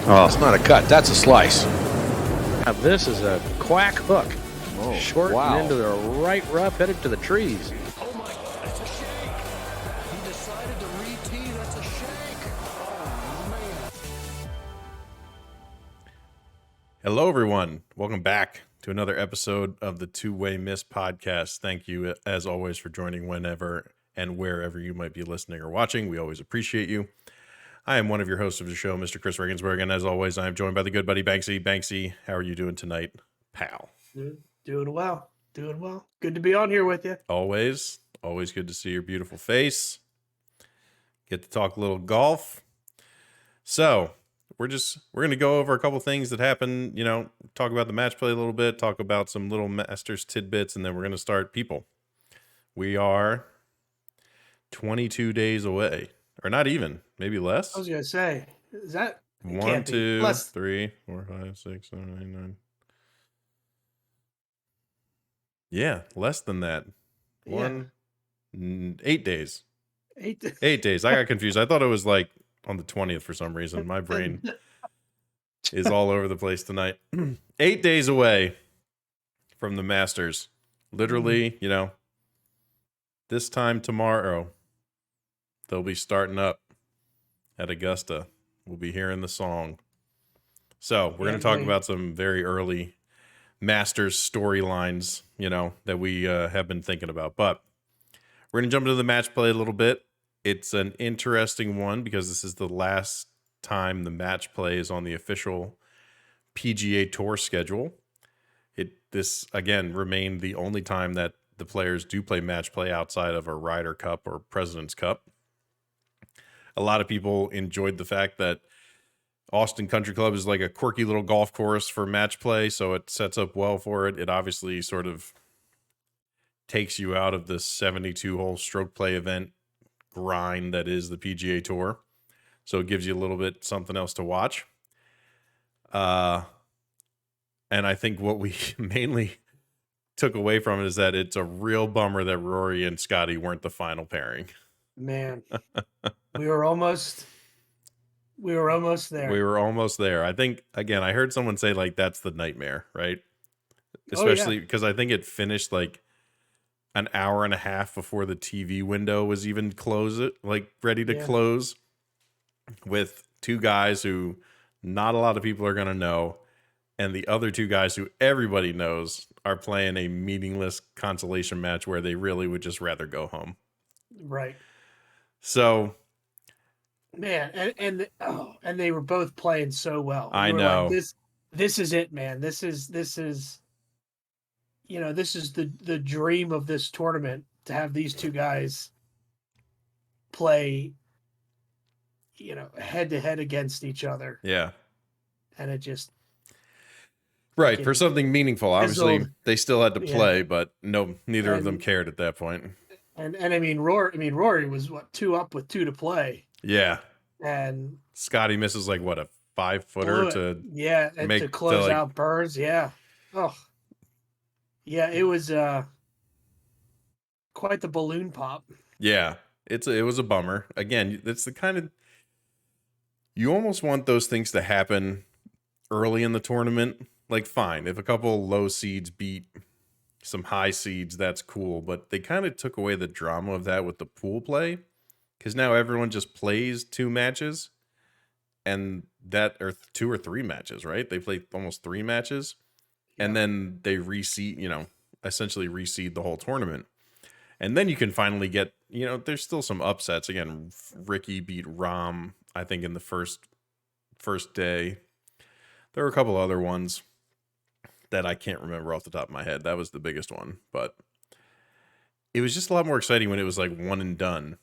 Oh, it's not a cut. That's a slice. Now this is a quack hook. Oh, Short wow. and into the right rough, headed to the trees. Oh my God, it's a shake. He decided to re-tee. That's a shake. Oh, man. Hello, everyone. Welcome back to another episode of the Two-Way Miss podcast. Thank you, as always, for joining whenever and wherever you might be listening or watching. We always appreciate you. I am one of your hosts of the show, Mr. Chris Regensburg, and as always, I am joined by the good buddy Banksy. Banksy, how are you doing tonight, pal? Doing well. Good to be on here with you. Always good to see your beautiful face. Get to talk a little golf. So, we're going to go over a couple things that happened, talk about the match play a little bit, talk about some little Masters tidbits, and then we're going to start people. We are 22 days away, or not even, maybe less. I was going to say, is that 1, 2, 3, 4, 5, 6, 7, 8, 9. Yeah, less than that. 8 days. 8 days. I got confused. I thought it was like on the 20th for some reason. My brain is all over the place tonight. 8 days away from the Masters. Literally, this time tomorrow, they'll be starting up at Augusta. We'll be hearing the song. So we're going to talk about some very early Masters storylines, that we have been thinking about. But we're going to jump into the match play a little bit. It's an interesting one because this is the last time the match play is on the official PGA Tour schedule. This again remained the only time that the players do play match play outside of a Ryder Cup or President's Cup. A lot of people enjoyed the fact that Austin Country Club is like a quirky little golf course for match play, so it sets up well for it. It obviously sort of takes you out of the 72-hole stroke play event grind that is the PGA Tour. So it gives you a little bit something else to watch. And I think what we mainly took away from it is that it's a real bummer that Rory and Scotty weren't the final pairing. Man, we were almost there. We were almost there. I think, again, I heard someone say like that's the nightmare, right? Especially because I think it finished like an hour and a half before the TV window was even ready to close, with two guys who not a lot of people are going to know, and the other two guys who everybody knows are playing a meaningless consolation match where they really would just rather go home. Right. So, man, and they were both playing so well. I know. Like, this is it, man. This is this is the dream of this tournament, to have these two guys play, head to head against each other. Yeah. And it just right, for something meaningful. Obviously, they still had to play, but neither of them cared at that point. And I mean, Rory was 2 up with 2 to play. Yeah. And Scotty misses like what, a 5-footer to close out Burns. Yeah. Oh. Yeah, it was quite the balloon pop. Yeah. It was a bummer. Again, it's the kind of, you almost want those things to happen early in the tournament. Like, fine, if a couple low seeds beat some high seeds, that's cool. But they kind of took away the drama of that with the pool play, because now everyone just plays 2 matches, and that are 2 or 3 matches, right? They play almost 3 matches, and then they essentially reseed the whole tournament. And then you can finally get, there's still some upsets. Again, Ricky beat Rahm, I think, in the first day. There were a couple other ones that I can't remember off the top of my head. That was the biggest one, but it was just a lot more exciting when it was like one and done.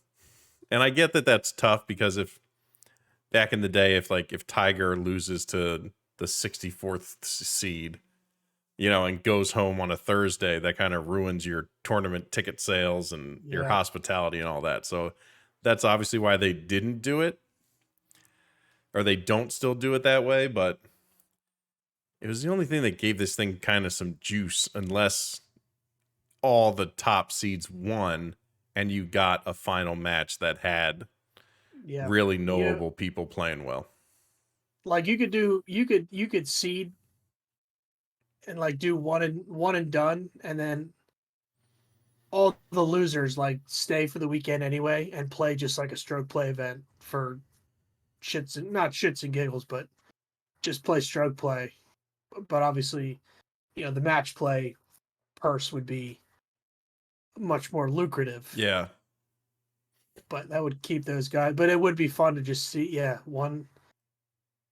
And I get that that's tough, because if back in the day, if Tiger loses to the 64th seed, and goes home on a Thursday, that kind of ruins your tournament ticket sales and your hospitality and all that. So that's obviously why they didn't do it, or they don't still do it that way. But it was the only thing that gave this thing kind of some juice, unless all the top seeds won and you got a final match that had really knowable people playing well. Like you could seed and like do one and done, and then all the losers like stay for the weekend anyway and play just like a stroke play event for shits and not shits and giggles, but just play stroke play. But obviously, the match play purse would be much more lucrative. Yeah. But that would keep those guys. But it would be fun to just see, one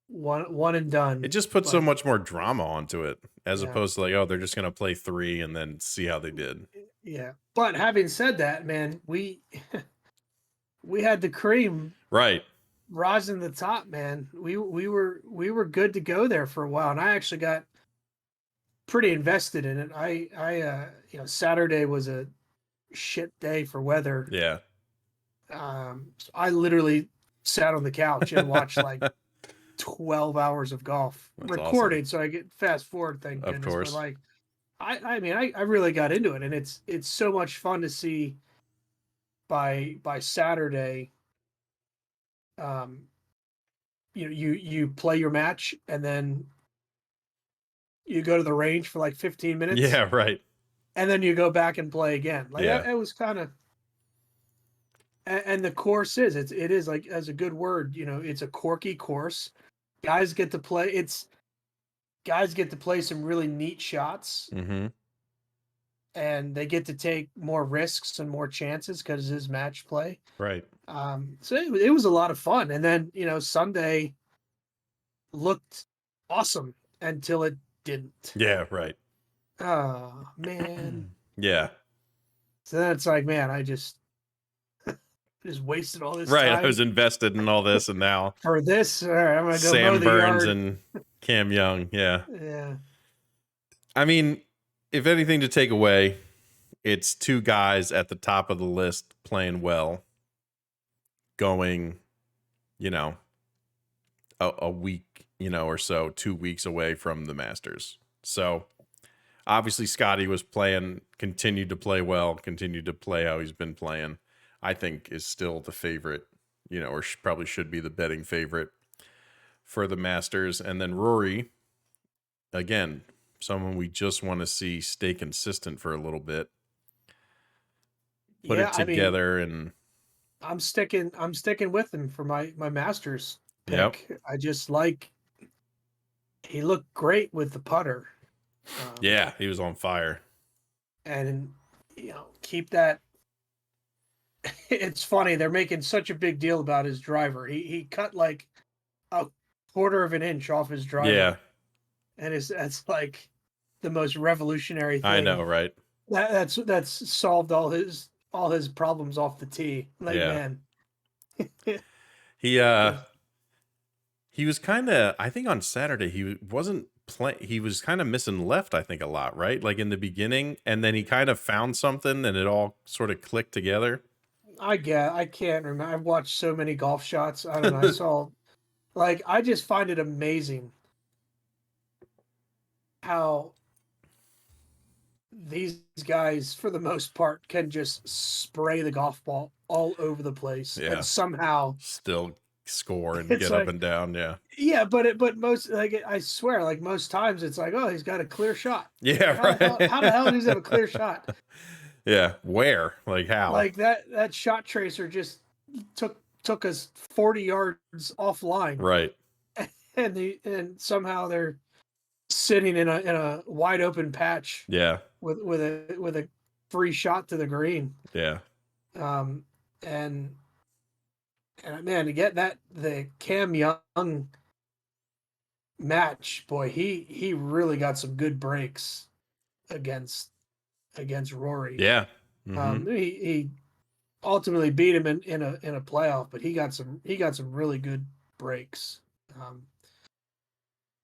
and done. It just puts so much more drama onto it as Yeah. opposed to like, oh, they're just going to play 3 and then see how they did. Yeah. But having said that, man, we had the cream Right. rising to the top, man. We were good to go there for a while, and I actually got pretty invested in it. I Saturday was a shit day for weather. Yeah. So I literally sat on the couch and watched like 12 hours of golf. That's recorded, awesome. so I get fast forward, thank Of goodness. course. But like, I mean, I really got into it, and it's so much fun to see. By Saturday, you play your match, and then you go to the range for like 15 minutes. Yeah, right. And then you go back and play again. Like Yeah. it was kind of, and the course it is like, as a good word, it's a quirky course. Guys get to play some really neat shots, Mm-hmm. and they get to take more risks and more chances because it is match play. Right. So it was a lot of fun. And then, Sunday looked awesome until it didn't. Yeah, right. Oh, man. Yeah. So then it's like, man, I just wasted all this Right. time I was invested in all this and now for this. All right, I'm going to go mow Sam the Burns yard. and Cam Young. Yeah. Yeah. I mean, if anything to take away, it's 2 guys at the top of the list playing well, going, a week, or so, 2 weeks away from the Masters. So obviously Scotty continued to play well, continued to play how he's been playing. I think is still the favorite, or probably should be the betting favorite for the Masters. And then Rory, again, someone we just want to see stay consistent for a little bit. Put it together, and I'm sticking with him for my Masters pick. Yep. I just like, he looked great with the putter. Yeah, he was on fire. And keep that. It's funny, they're making such a big deal about his driver. He cut like a quarter of an inch off his driver. Yeah. And that's like the most revolutionary thing. I know, right? That's solved all his problems off the tee. Like, Yeah. man. He was kind of, I think on Saturday he wasn't playing. He was kind of missing left, I think, a lot, right? Like in the beginning, and then he kind of found something and it all sort of clicked together. I can't remember. I've watched so many golf shots. I don't know. I saw, like, I just find it amazing how these guys, for the most part, can just spray the golf ball all over the place and somehow still score and it's get like, up and down. Yeah. Yeah, but most, like, I swear, like, most times it's like, oh, he's got a clear shot. Yeah, how the hell does he have a clear shot? Yeah, where? Like how? Like that shot tracer just took us 40 yards offline. Right. And somehow they're sitting in a wide open patch. Yeah. With a free shot to the green. Yeah. And man, to get the Cam Young match, boy, he really got some good breaks against Rory. Yeah. Mm-hmm. He ultimately beat him in a playoff, but he got some really good breaks.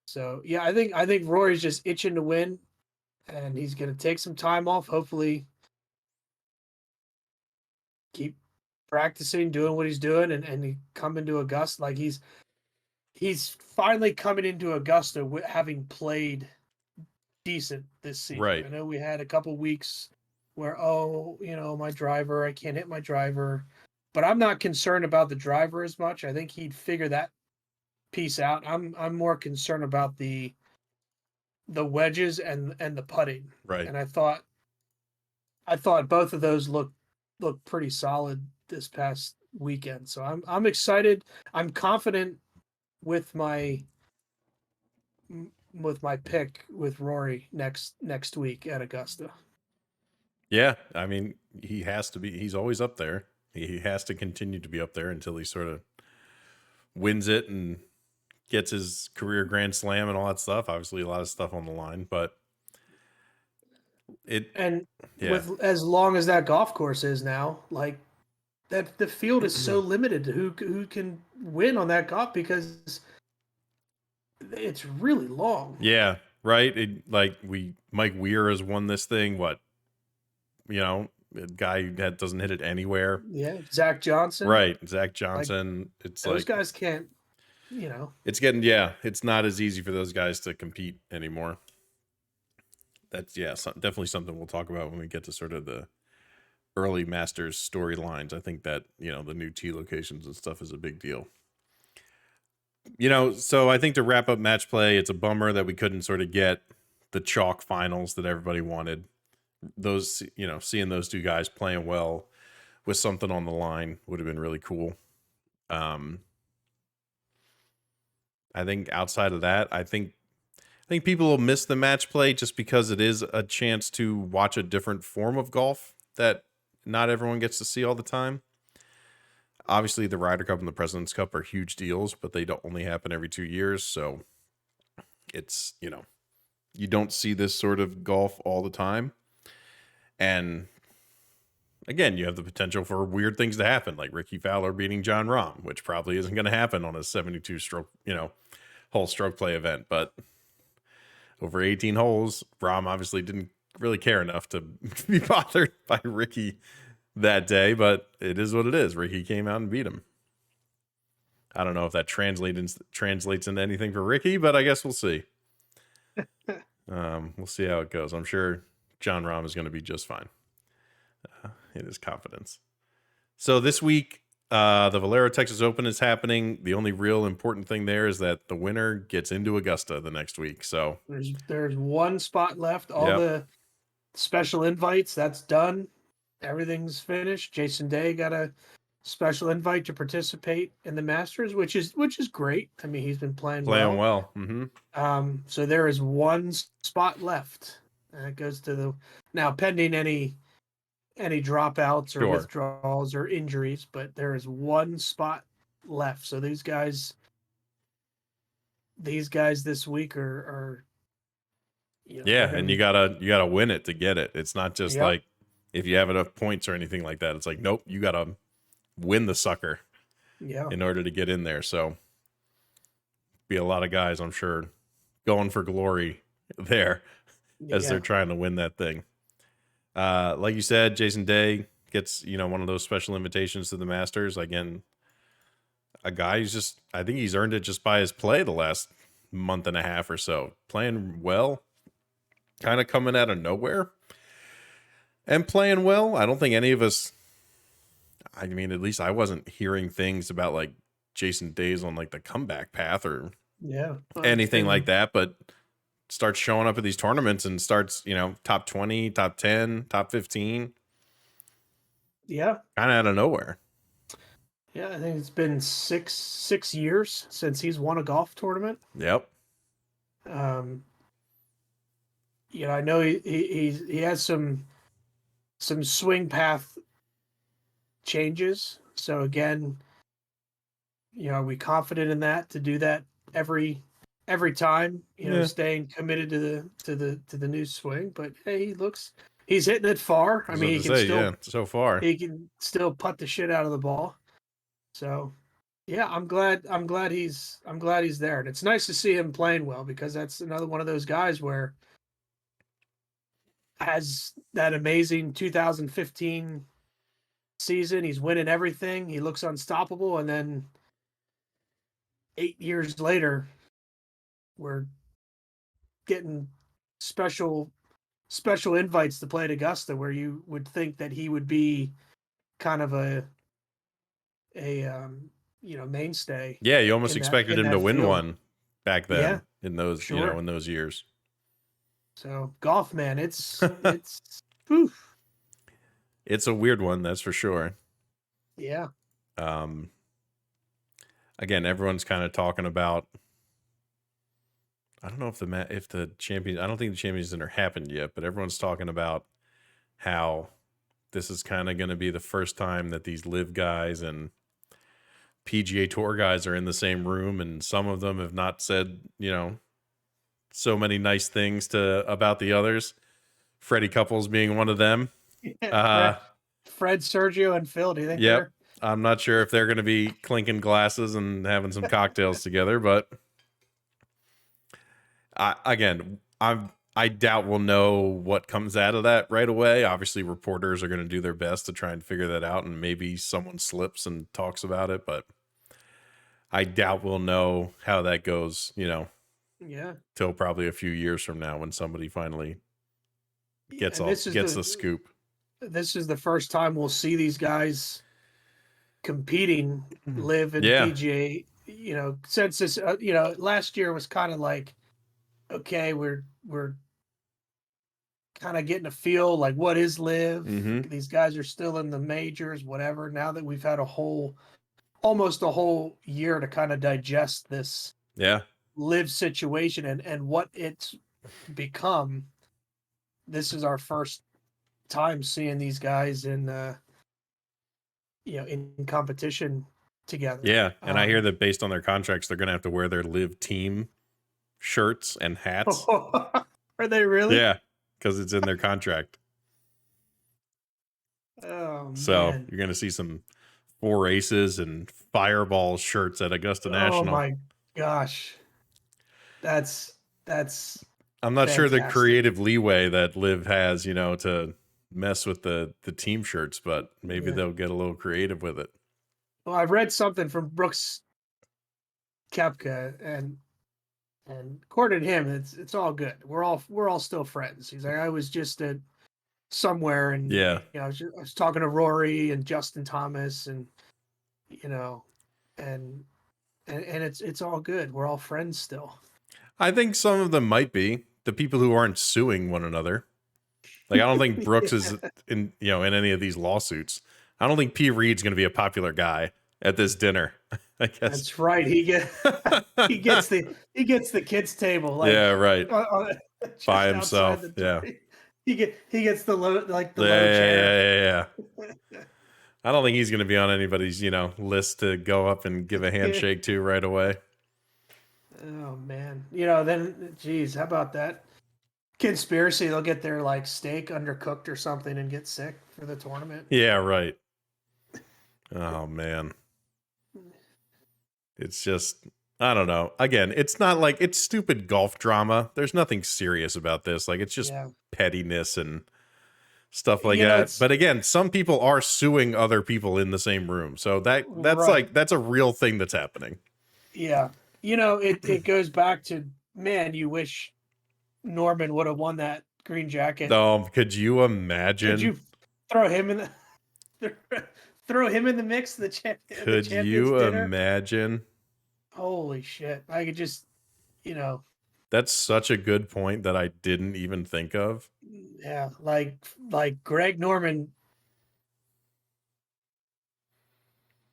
So yeah, I think Rory's just itching to win, and he's gonna take some time off. Hopefully, keep practicing, doing what he's doing, and he come into Augusta. Like he's finally coming into Augusta having played decent this season. Right. I know we had a couple weeks where, my driver, I can't hit my driver, but I'm not concerned about the driver as much. I think he'd figure that piece out. I'm more concerned about the wedges and the putting. Right. And I thought both of those looked pretty solid this past weekend. So I'm excited. I'm confident with my pick with Rory next week at Augusta. Yeah, I mean, he has to be. He's always up there. He has to continue to be up there until he sort of wins it and gets his career Grand Slam and all that stuff. Obviously, a lot of stuff on the line, but And yeah, with as long as that golf course is now, like that the field is so limited to who can win on that golf because it's really long. yeah, right. Like Mike Weir has won this thing. What, a guy that doesn't hit it anywhere. Yeah, Zach Johnson. Right, Zach Johnson. It's Those like guys can't, it's getting it's not as easy for those guys to compete anymore. That's definitely something we'll talk about when we get to sort of the early Masters storylines. I think that the new tee locations and stuff is a big deal. So I think to wrap up match play, it's a bummer that we couldn't sort of get the chalk finals that everybody wanted. Those, seeing those two guys playing well with something on the line would have been really cool. I think outside of that, I think people will miss the match play just because it is a chance to watch a different form of golf that not everyone gets to see all the time. Obviously, the Ryder Cup and the President's Cup are huge deals, but they don't only happen every 2 years. So it's, you don't see this sort of golf all the time. And again, you have the potential for weird things to happen, like Ricky Fowler beating John Rahm, which probably isn't going to happen on a 72 stroke, whole stroke play event. But over 18 holes, Rahm obviously didn't really care enough to be bothered by Ricky that day, but it is what it is. Ricky came out and beat him. I don't know if that translates into anything for Ricky, but I guess we'll see. We'll see how it goes. I'm sure John Rahm is going to be just fine in his confidence. So this week, the Valero Texas Open is happening. The only real important thing there is that the winner gets into Augusta the next week. So there's one spot left. All the special invites, that's done. Everything's finished. Jason Day got a special invite to participate in the Masters, which is great. I mean, he's been playing well. Mm-hmm. So there is one spot left. It goes to now pending any dropouts or withdrawals or injuries, but there is one spot left. So these guys this week are and you gotta win it to get it. It's not just like if you have enough points or anything like that. It's like, nope, you gotta win the sucker in order to get in there. So be a lot of guys, I'm sure, going for glory there as they're trying to win that thing. Like you said, Jason Day gets, one of those special invitations to the Masters. Again, a guy who's I think he's earned it just by his play the last month and a half or so. Playing well, kind of coming out of nowhere and playing well. I don't think any of us, I mean, at least I wasn't hearing things about like Jason Day's on like the comeback path or anything like that, but starts showing up at these tournaments and starts, top 20, top 10, top 15. Yeah. Kind of out of nowhere. Yeah, I think it's been six years since he's won a golf tournament. Yep. I know he has some swing path changes. So again, are we confident in that to do that every time? Staying committed to the new swing. But hey, he's hitting it far. I mean, so far he can still putt the shit out of the ball. So, yeah, I'm glad he's there, and it's nice to see him playing well because that's another one of those guys where has that amazing 2015 season. He's winning everything. He looks unstoppable, and then 8 years later, we're getting special invites to play at Augusta, where you would think that he would be kind of a mainstay. Yeah, you almost in that expected in him to that win field. one back then Yeah, in those, sure. in those years. So golf, man, it's whew, It's a weird one, that's for sure. yeah. Um, again, everyone's kind of talking about. I don't know if the champion. I don't think the Champions Dinner happened yet, but everyone's talking about how this is kind of going to be the first time that these live guys and PGA Tour guys are in the same room, and some of them have not said, so many nice things about the others. Freddie Couples being one of them. Uh, Fred, Sergio, and Phil. Do you think yep. they're? I'm not sure if they're going to be clinking glasses and having some cocktails together, but I doubt we'll know what comes out of that right away. Obviously, reporters are going to do their best to try and figure that out, and maybe someone slips and talks about it, but I doubt we'll know how that goes, Yeah. till probably a few years from now when somebody finally gets And the scoop. This is the first time we'll see these guys competing live in Yeah. PGA. Since this, last year was kind of like, okay, we're kind of getting a feel like what is live. Mhm. These guys are still in the majors, whatever. Now that we've had almost a whole year to kind of digest this Yeah. live situation and what it's become, this is our first time seeing these guys in in competition together. Yeah. And I hear that based on their contracts, they're going to have to wear their live team shirts and hats. Are they really? Yeah. Because it's in their contract. Oh, So man. you're going to see some 4 Aces and Fireball shirts at Augusta Oh National. my gosh. That's I'm not sure the fantastic. creative leeway that Liv has, to mess with the team shirts, but maybe they'll get a little creative with it. Well, I've read something from Brooks Koepka, and according to him, it's all good. We're all still friends. He's like, I was just at somewhere, and Yeah. I was talking to Rory and Justin Thomas, and and it's all good. We're all friends still. I think some of them might be the people who aren't suing one another. Like, I don't think Brooks is in any of these lawsuits. I don't think P. Reed's going to be a popular guy at this dinner. I guess That's right. He gets the kids table. Like, yeah, right. Just By outside himself. the Yeah. door. He gets the low chair. Yeah. I don't think he's going to be on anybody's, list to go up and give a handshake to right away. Oh man. Then geez, how about that conspiracy? They'll get their steak undercooked or something and get sick for the tournament. Yeah, right. Oh man. It's just, I don't know. Again, it's not like it's stupid golf drama. There's nothing serious about this. Like, it's just pettiness and stuff like that. But again, some people are suing other people in the same room. So that's right. that's a real thing that's happening. Yeah. It goes back to, man, you wish Norman would have won that green jacket. Could you imagine? Could you throw him in the mix? Could you imagine? Holy shit! I could just, That's such a good point that I didn't even think of. Yeah, like Greg Norman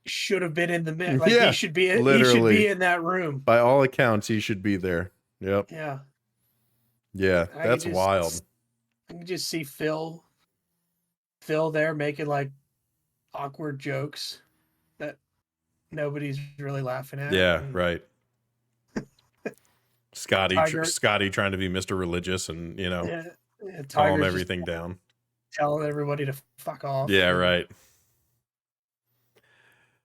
should have been in the mix. Like, Yeah, he should be. literally. He should be in that room. By all accounts, he should be there. Yep. Yeah. Yeah, that's wild. I can just see Phil there making awkward jokes that nobody's really laughing at. Yeah, right. Scotty trying to be Mr. Religious and, calm everything down. Telling everybody to fuck off. Yeah, right.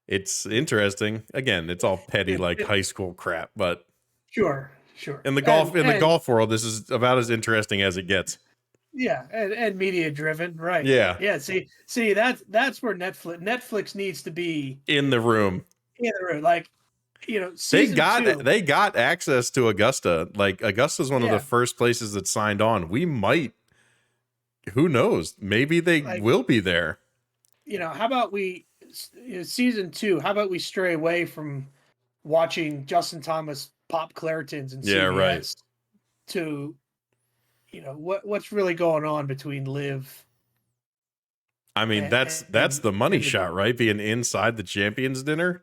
It's interesting. Again, it's all petty like high school crap, but sure. In the golf world, this is about as interesting as it gets. Yeah, and media driven, right? Yeah. See that's where Netflix needs to be in the room. Like, they got access to Augusta. Like, Augusta's one of the first places that signed on. We might, who knows? Maybe they will be there. How about we season 2, how about we stray away from watching Justin Thomas pop Claritons and Yeah, CBS right. to, what's really going on between Liv I mean, and that's the money and the shot, right? Being inside the champions dinner.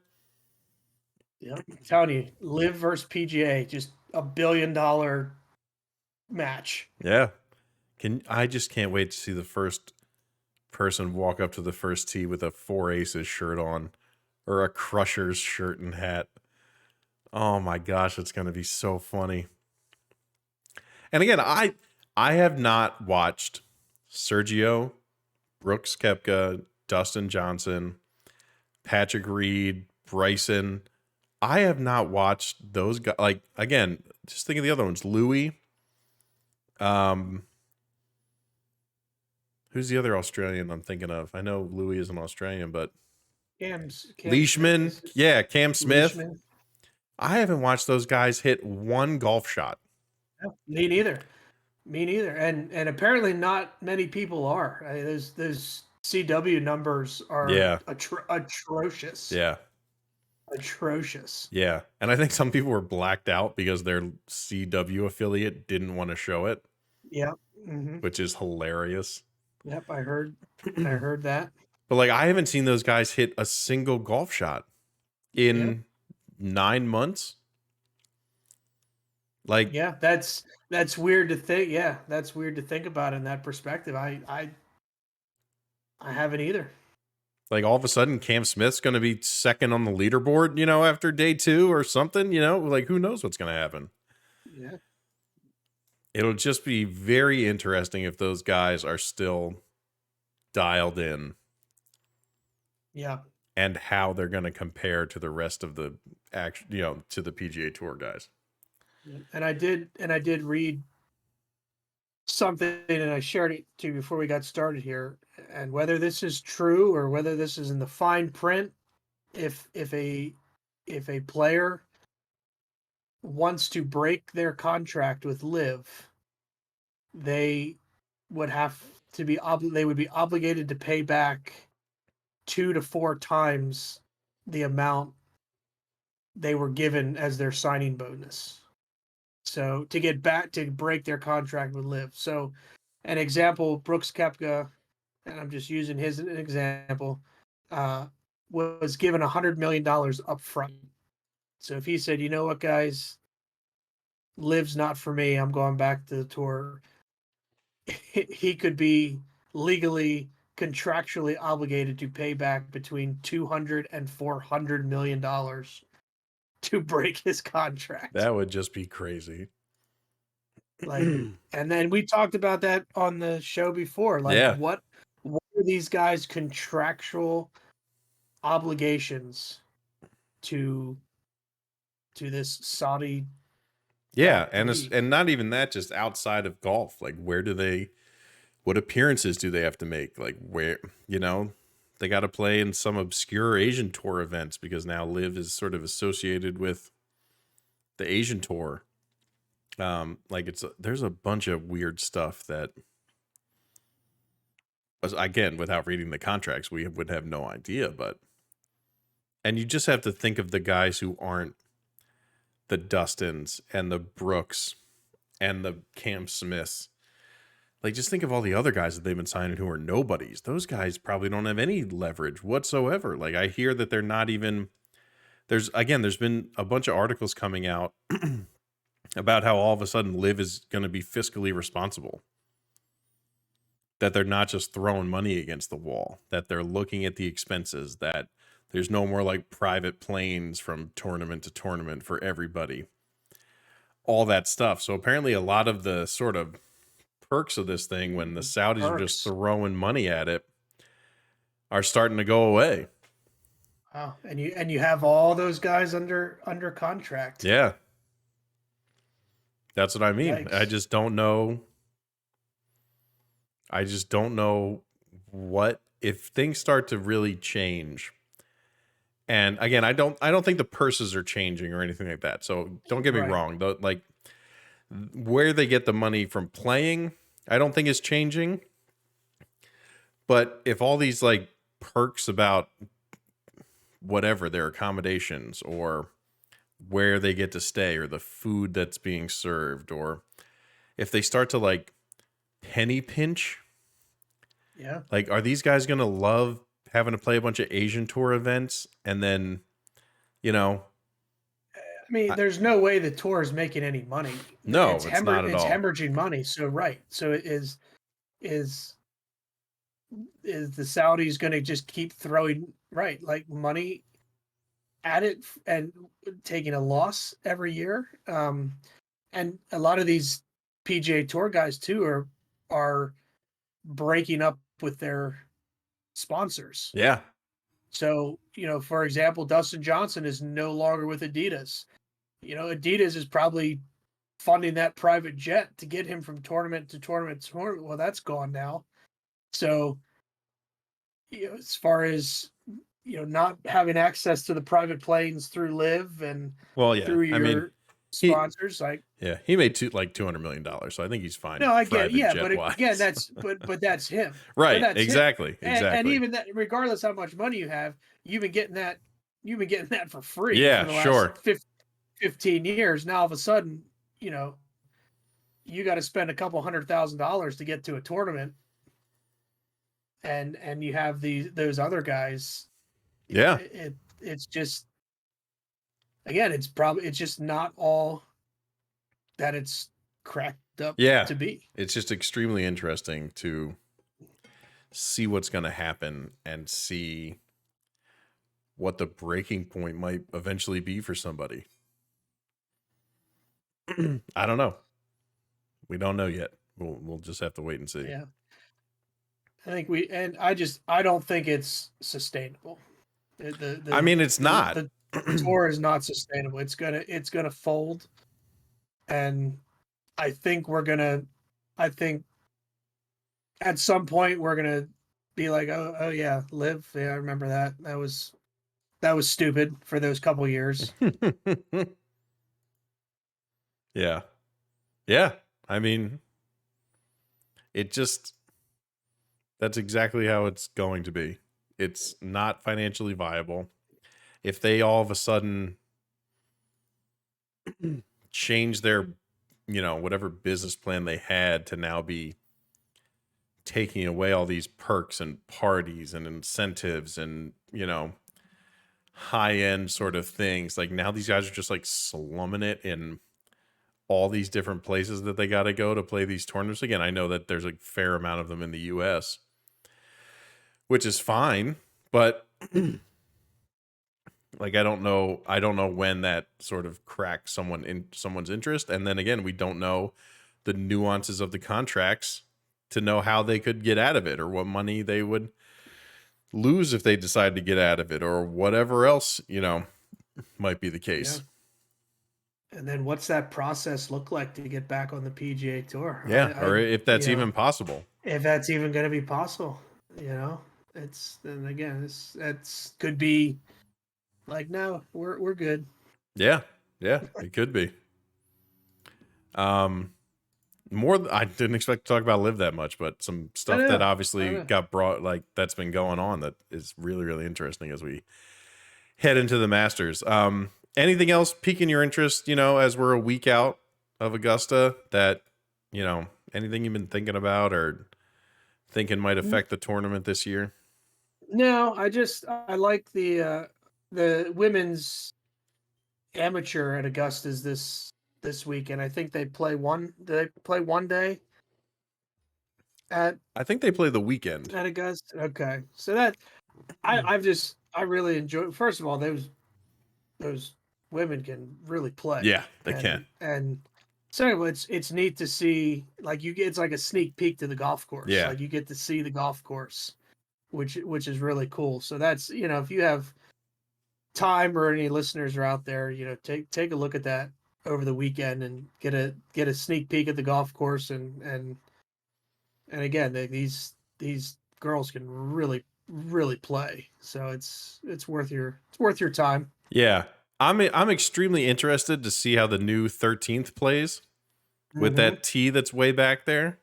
I'm telling you, Liv versus PGA, just $1 billion match. Yeah. I just can't wait to see the first person walk up to the first tee with a 4 Aces shirt on or a Crushers shirt and hat. Oh my gosh, it's going to be so funny. And again, I have not watched Sergio, Brooks Koepka, Dustin Johnson, Patrick Reed, Bryson. I have not watched those guys. Like, again, just think of the other ones. Louis. Who's the other Australian I'm thinking of? I know Louis is an Australian, but Cam Leishman. Smith, Yeah, Cam Smith. Leishman. I haven't watched those guys hit one golf shot. No, me neither. Me neither. And apparently not many people are. Those CW numbers are Yeah. atrocious. Yeah. Atrocious. Yeah. And I think some people were blacked out because their CW affiliate didn't want to show it, Yep. Mm-hmm. which is hilarious. Yep. I heard that. But like, I haven't seen those guys hit a single golf shot in 9 months. Like, Yeah, that's weird to think. Yeah, that's weird to think about in that perspective. I haven't either. like all of a sudden Cam Smith's going to be second on the leaderboard, after day 2 or something, like who knows what's going to happen. Yeah. It'll just be very interesting if those guys are still dialed in. Yeah. And how they're going to compare to the rest of the to the PGA Tour guys. And I did read something, and I shared it to you before we got started here. And whether this is true or whether this is in the fine print, if a player wants to break their contract with Liv, they would have to be they would be obligated to pay back 2 to 4 times the amount they were given as their signing bonus. So to get back to break their contract with Liv. So an example, Brooks Koepka, and I'm just using his as an example, was given $100 million up front. So if he said, you know what, guys, Liv's not for me, I'm going back to the tour, he could be legally, contractually obligated to pay back between $200 and $400 million to break his contract. That would just be crazy. Like, and then we talked about that on the show before. Like, Yeah. what are these guys' contractual obligations to this Saudi? Yeah, and league? and not even that, just outside of golf. Like, what appearances do they have to make? Like, where, they got to play in some obscure Asian tour events because now Liv is sort of associated with the Asian tour. Like there's a bunch of weird stuff that, again, without reading the contracts, we would have no idea. And you just have to think of the guys who aren't the Dustins and the Brooks and the Cam Smiths. Like, just think of all the other guys that they've been signing who are nobodies. Those guys probably don't have any leverage whatsoever. Like, I hear that they're not even, there's been a bunch of articles coming out about how all of a sudden Liv is going to be fiscally responsible. That they're not just throwing money against the wall, that they're looking at the expenses, that there's no more like private planes from tournament to tournament for everybody. All that stuff. So apparently a lot of the sort of perks of this thing when the Saudis are just throwing money at it are starting to go away. Wow. And you have all those guys under contract. Yeah. That's what I mean. Yikes. I just don't know what if things start to really change. And again, I don't think the purses are changing or anything like that. So don't get me wrong. Like where they get the money from playing, I don't think is changing. But if all these like perks about whatever, their accommodations or where they get to stay or the food that's being served, or if they start to like penny pinch, Yeah. like, are these guys going to love having to play a bunch of Asian tour events and then, you know, I mean, there's no way the tour is making any money. no, it's not at it's all. hemorrhaging money. So right. So it is the Saudis going to just keep throwing like money at it and taking a loss every year? And a lot of these PGA Tour guys too are breaking up with their sponsors. Yeah. So, for example, Dustin Johnson is no longer with Adidas. Adidas is probably funding that private jet to get him from tournament to tournament to tournament. Well, that's gone now. So, as far as not having access to the private planes through Live and Well, yeah. through your I mean, sponsors, he made $200 million, so I think he's fine. No, I get, private but jet-wise. again, that's him, right. That's exactly. him. Exactly. And even that, regardless how much money you have, you've been getting that for free. Yeah, for the last sure. 15 years. Now all of a sudden, you got to spend a couple $100,000 to get to a tournament, and you have those other guys. Yeah. It's just, again, it's just not all that it's cracked up to be. It's just extremely interesting to see what's going to happen and see what the breaking point might eventually be for somebody. I don't know. We don't know yet. We'll just have to wait and see. Yeah. I don't think it's sustainable. I mean, it's not. The tour is not sustainable. It's gonna fold, and I think at some point we're gonna be like, oh yeah, Live. Yeah, I remember that. That was stupid for those couple years. Yeah. Yeah. I mean, that's exactly how it's going to be. It's not financially viable. If they all of a sudden change their, whatever business plan they had to now be taking away all these perks and parties and incentives and, high end sort of things, like now these guys are just like slumming it in all these different places that they got to go to play these tournaments. Again, I know that there's a fair amount of them in the US, which is fine, but like I don't know when that sort of cracks someone's interest. And then again, we don't know the nuances of the contracts to know how they could get out of it or what money they would lose if they decide to get out of it or whatever else, might be the case. Yeah. And then what's that process look like to get back on the PGA Tour? Yeah, or if that's even possible. If that's even going to be possible, it's could be like, no, we're good. Yeah, it could be. I didn't expect to talk about Live that much, but some stuff that obviously got brought, like that's been going on that is really, really interesting as we head into the Masters. Anything else piquing your interest, as we're a week out of Augusta that, anything you've been thinking about or thinking might affect the tournament this year? No, I like the women's amateur at Augusta's this weekend. I think they play one day at, I think they play the weekend at Augusta. Okay. So that I really enjoy. First of all, those women can really play. Yeah, they can. And so it's neat to see, like it's like a sneak peek to the golf course. Yeah. Like you get to see the golf course, which is really cool. So that's, if you have time or any listeners are out there, take a look at that over the weekend and get a sneak peek at the golf course and again, these girls can really, really play. So it's worth your time. Yeah. I'm extremely interested to see how the new 13th plays with that tee that's way back there.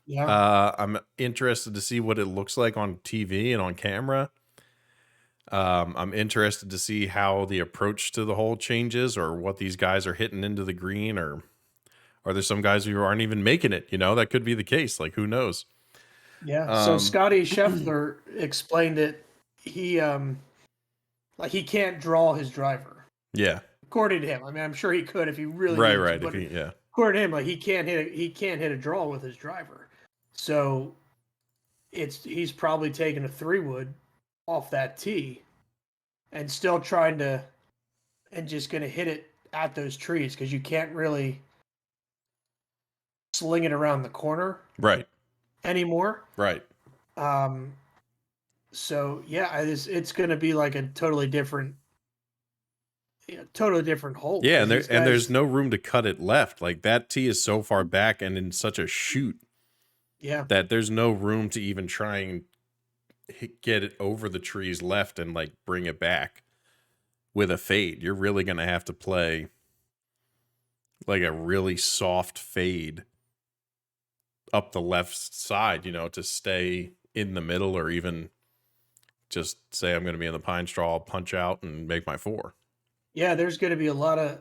Yeah. I'm interested to see what it looks like on TV and on camera. I'm interested to see how the approach to the hole changes, or what these guys are hitting into the green, or are there some guys who aren't even making it? That could be the case. Like, who knows? Yeah. So Um, Scotty Scheffler explained it. He like he can't draw his driver. yeah, According to him. I mean, I'm sure he could if he really right, needed to, right. If but he, yeah, according to him, like he can't hit a draw with his driver. So he's probably taking a 3-wood off that tee and still trying to and just going to hit it at those trees because you can't really sling it around the corner right, anymore. right. Um, so yeah, it's going to be like a totally different hole Yeah, because and these there's guys, no room to cut it left. Like, that tee is so far back and in such a shoot yeah, that there's no room to even try and get it over the trees left and like bring it back with a fade. You're really gonna have to play like a really soft fade up the left side, to stay in the middle, or even just say I'm gonna be in the pine straw, I'll punch out and make my 4. yeah. There's going to be a lot of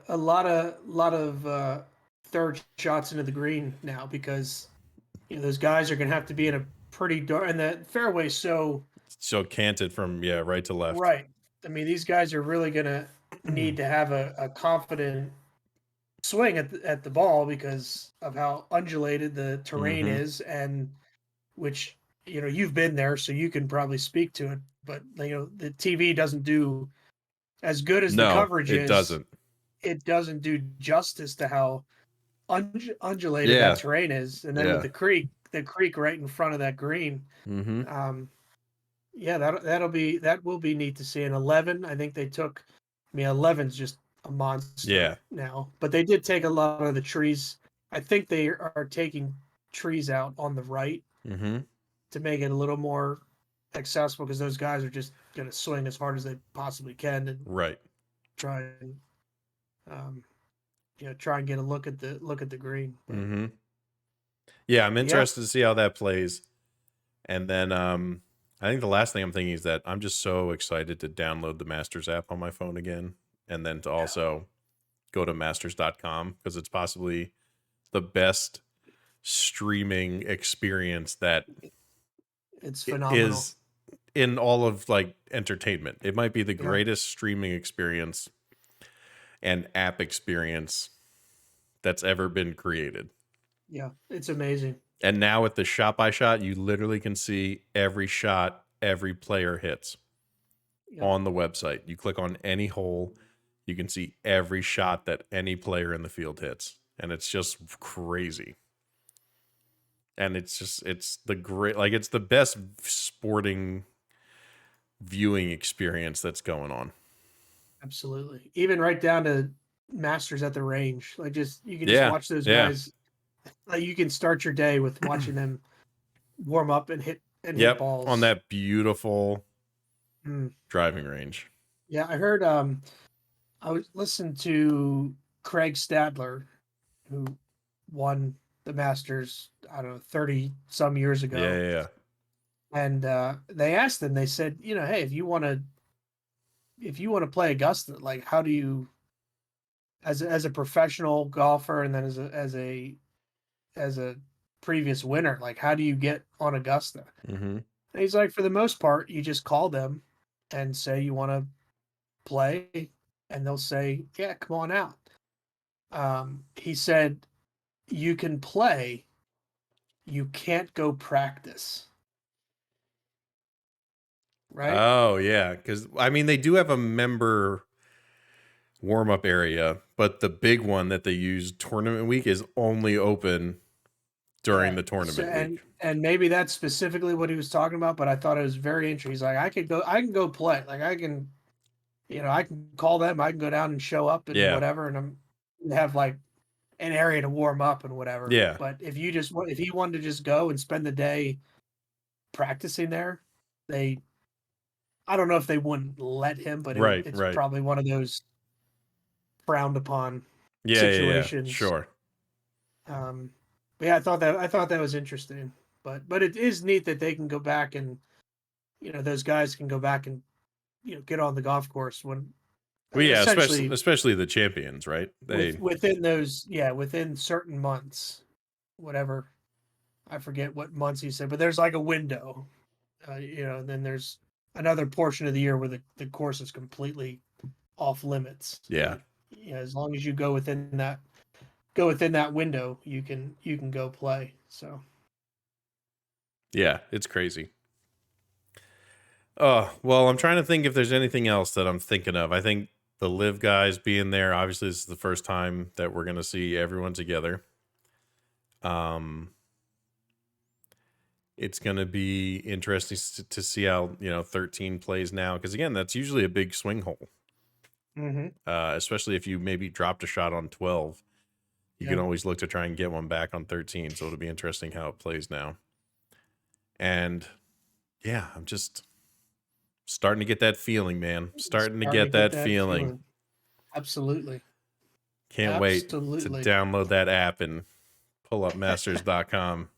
third shots into the green now because those guys are going to have to be in a pretty dark and the fairway's so So canted from right to left. right. I mean, these guys are really going to need to have a confident swing at the ball because of how undulated the terrain Mm-hmm. is, and which you've been there, so you can probably speak to it. But the TV doesn't do as good as the No, coverage it is. doesn't. It doesn't do justice to how undulated that Yeah. terrain is, and then with Yeah. the creek right in front of that green. Mm-hmm. Yeah, that will be neat to see. And 11, I think they took. I mean, 11's just a monster Yeah. now, but they did take a lot of the trees. I think they are taking trees out on the right Mm-hmm. to make it a little more accessible because those guys are just going to swing as hard as they possibly can and Right. try and um, try and get a look at the green. But, Mm-hmm. Yeah, I'm yeah, interested to see how that plays. And then I think the last thing I'm thinking is that I'm just so excited to download the Masters app on my phone again, and then to also go to masters.com, because it's possibly the best streaming experience that it's phenomenal. is in all of like entertainment. It might be the Yeah. greatest streaming experience and app experience that's ever been created. Yeah, it's amazing. And now with the shot by shot, you literally can see every shot every player hits Yeah. on the website. You click on any hole, you can see every shot that any player in the field hits. And it's just crazy. And it's the best sporting viewing experience that's going on. Absolutely. Even right down to masters at the range. Like you can just watch those guys. Like you can start your day with watching them warm up and hit balls on that beautiful Mm. driving range. Yeah, I heard I was listening to Craig Stadler, who won the Masters, I don't know, 30 some years ago. Yeah. And they asked him, they said, hey, if you want to play Augusta, like how do you as a professional golfer and then as a previous winner, like how do you get on Augusta? Mm-hmm. And he's like, for the most part, you just call them and say you want to play, and they'll say, yeah, come on out. He said, you can play, you can't go practice. Right? Oh, yeah. Because, I mean, they do have a member warm-up area, but the big one that they use tournament week is only open during the tournament week. And maybe that's specifically what he was talking about, but I thought it was very interesting. He's like, I can go play. Like I can call them, I can go down and show up and whatever, and I'm have like an area to warm up and whatever. Yeah. But if he wanted to just go and spend the day practicing there, I don't know if they wouldn't let him, but it's probably one of those frowned upon situations. Yeah, sure. But yeah, I thought that was interesting. But it is neat that they can go back and those guys can go back and get on the golf course when. Well, yeah, essentially especially the champions, right? within certain months, whatever. I forget what months he said, but there's like a window, and then there's another portion of the year where the course is completely off limits. Yeah. As long as you go within that window, you can go play. So Yeah, it's crazy. Oh, well, I'm trying to think if there's anything else that I'm thinking of. I think the live guys being there, obviously this is the first time that we're going to see everyone together. It's going to be interesting to see how, 13 plays now. Because again, that's usually a big swing hole. Especially if you maybe dropped a shot on 12. You can always look to try and get one back on 13. So it'll be interesting how it plays now. And yeah, I'm just starting to get that feeling, man. Starting to get that feeling. Absolutely. Can't wait to download that app and pull up masters.com.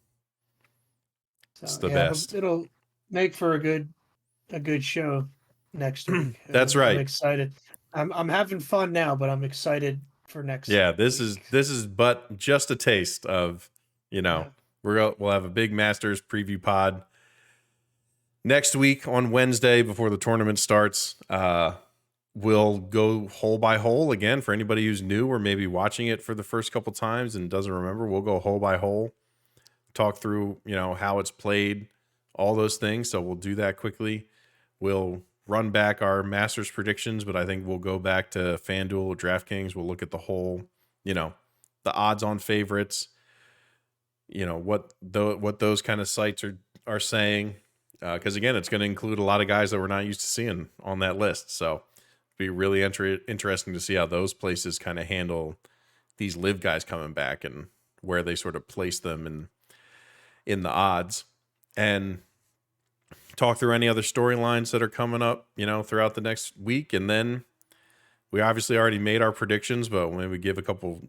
It's the best. It'll make for a good show next week. That's right. I'm excited. I'm having fun now, but I'm excited for next. Yeah, this week. is but just a taste of, we'll have a big Masters preview pod next week on Wednesday before the tournament starts. We'll go hole by hole again for anybody who's new or maybe watching it for the first couple times and doesn't remember. We'll go hole by hole, talk through, how it's played, all those things. So we'll do that quickly. We'll run back our Masters predictions, but I think we'll go back to FanDuel or DraftKings. We'll look at the whole, the odds on favorites, what those kind of sites are saying. Because again, it's going to include a lot of guys that we're not used to seeing on that list. So it'll be really interesting to see how those places kind of handle these live guys coming back and where they sort of place them in the odds, and talk through any other storylines that are coming up, throughout the next week. And then we obviously already made our predictions, but maybe give a couple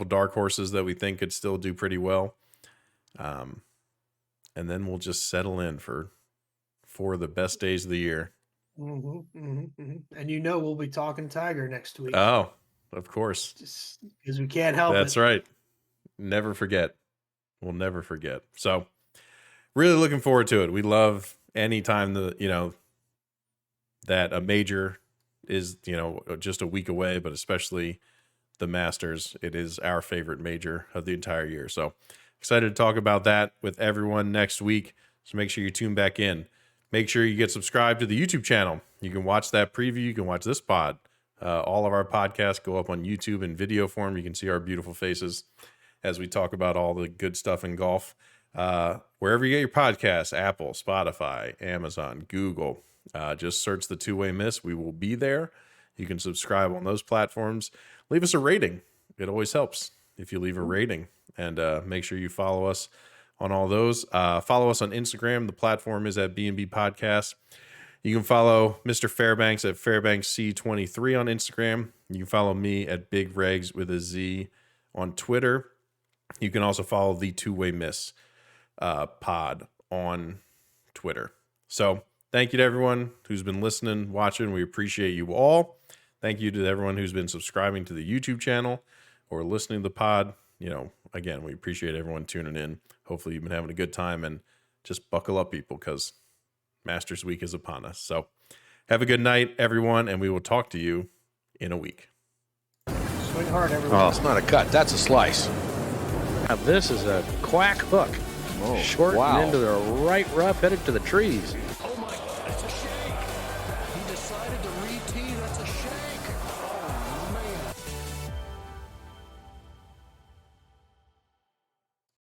dark horses that we think could still do pretty well. And then we'll just settle in for the best days of the year. And we'll be talking Tiger next week. Oh, of course. Just because we can't help That's it. right. Never forget. We'll never forget. So really looking forward to it. We love anytime that a major is, just a week away, but especially the Masters. It is our favorite major of the entire year. So excited to talk about that with everyone next week. So make sure you tune back in. Make sure you get subscribed to the YouTube channel. You can watch that preview. You can watch this pod. All of our podcasts go up on YouTube in video form. You can see our beautiful faces as we talk about all the good stuff in golf. Wherever you get your podcasts, Apple, Spotify, Amazon, Google, just search the Two-Way Miss. We will be there. You can subscribe on those platforms. Leave us a rating. It always helps if you leave a rating. And make sure you follow us on all those. Follow us on Instagram. The platform is at B&B Podcast. You can follow Mr. Fairbanks at FairbanksC23 on Instagram. You can follow me at Big Regz with a Z on Twitter. You can also follow the Two-Way Miss pod on Twitter. So thank you to everyone who's been listening, watching. We appreciate you all. Thank you to everyone who's been subscribing to the YouTube channel or listening to the pod. Again, we appreciate everyone tuning in. Hopefully you've been having a good time, and just buckle up, people, because Masters Week is upon us. So have a good night, everyone, and we will talk to you in a week. Swing hard, everyone. Oh, it's not a cut. That's a slice. Now this is a quack hook. Oh, Short wow. and into the right rough, headed to the trees.